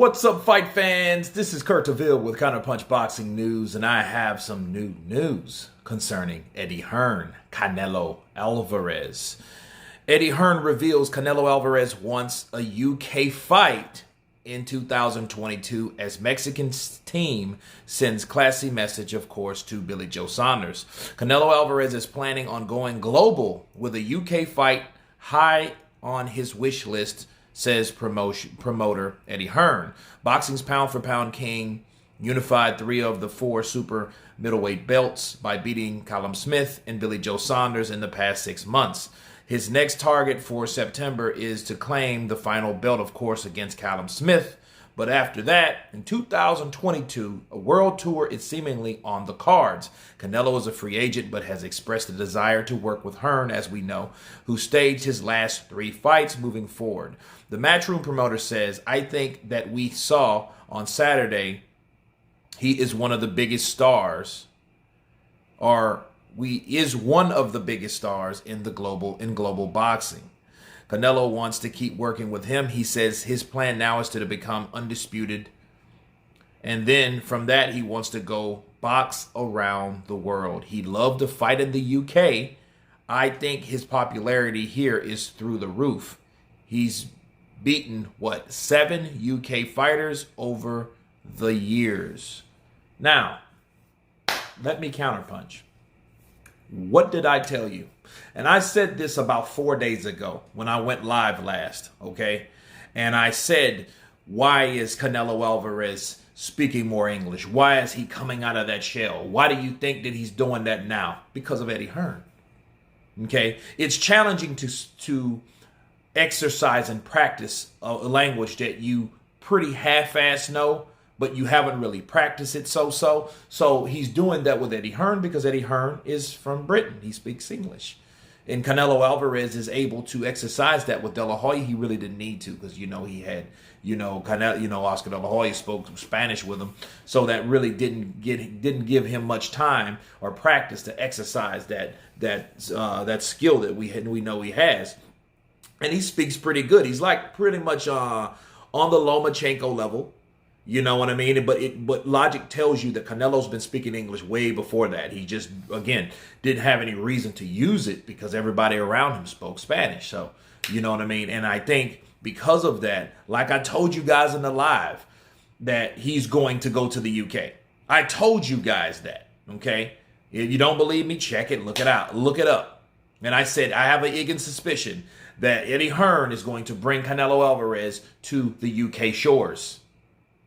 What's up, fight fans? This is Kurt DeVille with Counterpunch Boxing News, and I have some new news concerning Eddie Hearn, Canelo Alvarez. Eddie Hearn reveals Canelo Alvarez wants a UK fight in 2022 as Mexican team sends classy message, of course, to Billy Joe Saunders. Canelo Alvarez is planning on going global with a UK fight high on his wish list, says promoter Eddie Hearn. Boxing's pound-for-pound king unified 3 of the 4 super middleweight belts by beating Callum Smith and Billy Joe Saunders in the past 6 months. His next target for September is to claim the final belt, of course, against Callum Smith. But after that, in 2022, a world tour is seemingly on the cards. Canelo is a free agent but has expressed a desire to work with Hearn, as we know, who staged his last 3 fights moving forward. The Matchroom promoter says, "I think that we saw on Saturday, he is one of the biggest stars, is one of the biggest stars in global boxing. Canelo wants to keep working with him. He says his plan now is to become undisputed. And then from that, he wants to go box around the world. He'd love to fight in the UK. I think his popularity here is through the roof. He's beaten, 7 UK fighters over the years." Now, let me counterpunch. What did I tell you? And I said this about 4 days ago when I went live last, okay? And I said, why is Canelo Alvarez speaking more English? Why is he coming out of that shell? Why do you think that he's doing that now? Because of Eddie Hearn, okay? It's challenging to exercise and practice a language that you pretty half-ass know, but you haven't really practiced it So he's doing that with Eddie Hearn because Eddie Hearn is from Britain. He speaks English. And Canelo Alvarez is able to exercise that with De La Hoya. He really didn't need to because, he had, Oscar De La Hoya spoke Spanish with him. So that really didn't give him much time or practice to exercise that skill that we know he has. And he speaks pretty good. He's like pretty much on the Lomachenko level. You know what I mean? But logic tells you that Canelo's been speaking English way before that. He just, again, didn't have any reason to use it because everybody around him spoke Spanish. So, you know what I mean? And I think because of that, like I told you guys in the live, that he's going to go to the UK. I told you guys that, okay? If you don't believe me, check it, look it up. And I said, I have an Egan suspicion that Eddie Hearn is going to bring Canelo Alvarez to the UK shores.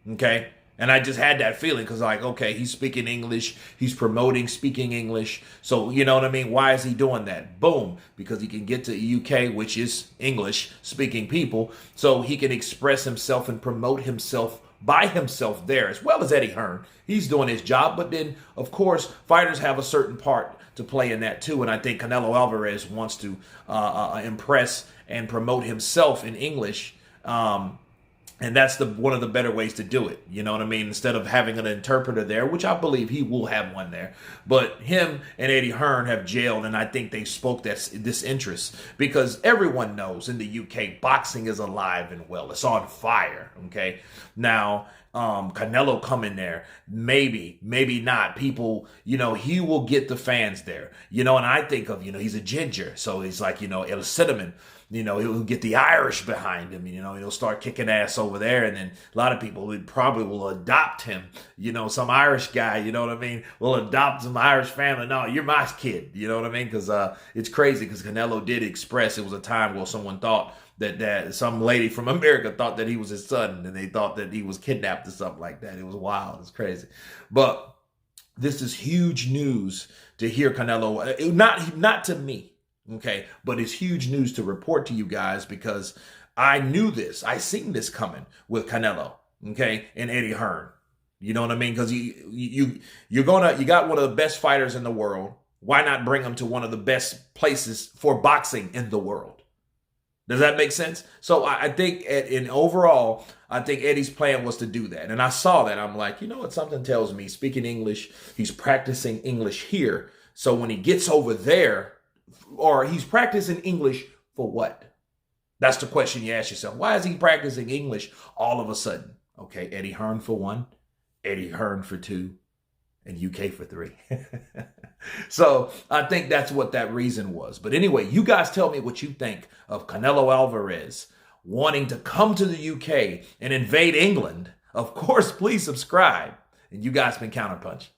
Okay, and I just had that feeling because, okay, he's speaking English. He's promoting speaking English. So, you know what I mean? Why is he doing that? Boom. Because he can get to UK, which is English-speaking people, so he can express himself and promote himself by himself there, as well as Eddie Hearn. He's doing his job, but then, of course, fighters have a certain part to play in that too, and I think Canelo Alvarez wants to impress and promote himself in English. And that's one of the better ways to do it. You know what I mean? Instead of having an interpreter there, which I believe he will have one there. But him and Eddie Hearn have gelled, and I think they spoke this interest. Because everyone knows in the UK, boxing is alive and well. It's on fire, okay? Now, Canelo coming there, maybe not. People, he will get the fans there. And I think of, he's a ginger. So he's like, El Cinnamon. He'll get the Irish behind him. He'll start kicking ass over there. And then a lot of people will adopt him. Some Irish guy, will adopt some Irish family. No, you're my kid. You know what I mean? Because it's crazy because Canelo did express it was a time where someone thought that some lady from America thought that he was his son. And they thought that he was kidnapped or something like that. It was wild. It's crazy. But this is huge news to hear Canelo. Not to me. Okay, but it's huge news to report to you guys because I knew this. I seen this coming with Canelo, okay, and Eddie Hearn. You know what I mean? Because you got one of the best fighters in the world. Why not bring him to one of the best places for boxing in the world? Does that make sense? So I think overall, I think Eddie's plan was to do that. And I saw that. I'm like, you know what? Something tells me speaking English, he's practicing English here. So when he gets over there, or he's practicing English for what? That's the question you ask yourself. Why is he practicing English all of a sudden? Okay, Eddie Hearn for 1, Eddie Hearn for 2, and UK for 3. So I think that's what that reason was. But anyway, you guys tell me what you think of Canelo Alvarez wanting to come to the UK and invade England. Of course, please subscribe. And you guys been Counterpunch.